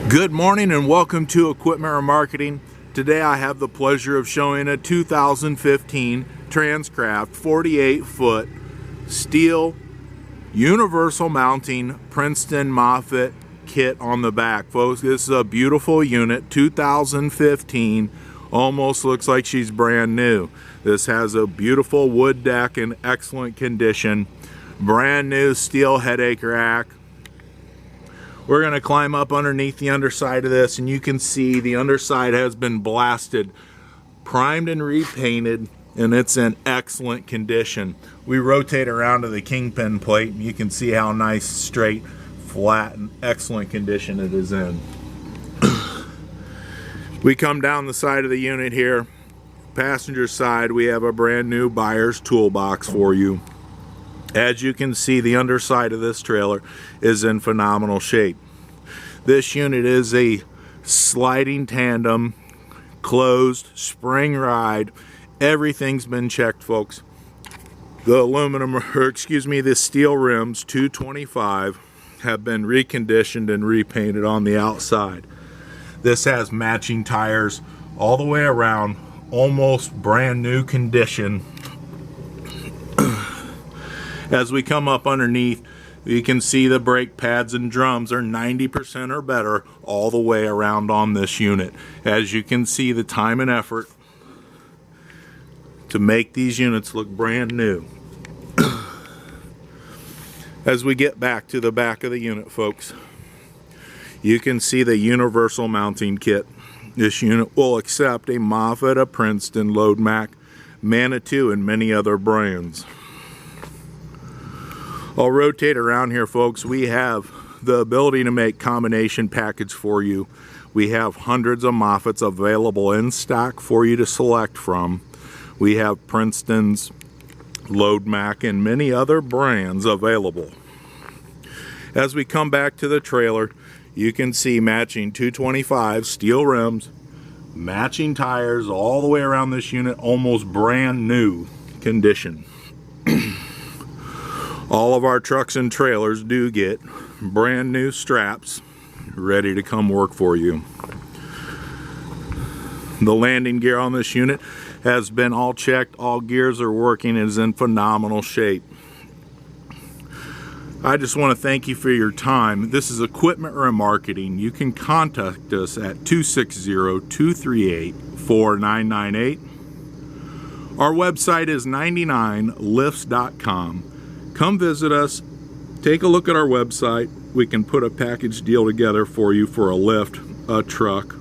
Good morning and welcome to Equipment Remarketing. Today I have the pleasure of showing a 2015 Transcraft 48-foot steel universal mounting Princeton Moffett kit on the back. Folks, this is a beautiful unit, 2015. Almost looks like she's brand new. This has a beautiful wood deck in excellent condition. Brand new steel headache rack. We're going to climb up underneath the underside of this, and you can see the underside has been blasted, primed and repainted, and it's in excellent condition. We rotate around to the kingpin plate, and you can see how nice, straight, flat, and excellent condition it is in. We come down the side of the unit here. Passenger side, we have a brand new buyer's toolbox for you. As you can see, the underside of this trailer is in phenomenal shape. This unit is a sliding tandem, closed, spring ride. Everything's been checked, folks. The steel rims, 225, have been reconditioned and repainted on the outside. This has matching tires all the way around, almost brand new condition. As we come up underneath, you can see the brake pads and drums are 90% or better all the way around on this unit. As you can see, the time and effort to make these units look brand new. As we get back to the back of the unit, folks, you can see the universal mounting kit. This unit will accept a Moffett, a Princeton, Loadmac, Manitou, and many other brands. I'll rotate around here, folks. We have the ability to make combination package for you. We have hundreds of Moffetts available in stock for you to select from. We have Princeton's, Loadmac, and many other brands available. As we come back to the trailer, you can see matching 225 steel rims, matching tires all the way around this unit, almost brand new condition. All of our trucks and trailers do get brand new straps ready to come work for you. The landing gear on this unit has been all checked. All gears are working and is in phenomenal shape. I just want to thank you for your time. This is Equipment Remarketing. You can contact us at 260-238-4998. Our website is 99lifts.com. Come visit us, take a look at our website. We can put a package deal together for you for a lift, a truck,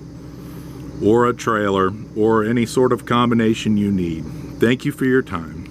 or a trailer, or any sort of combination you need. Thank you for your time.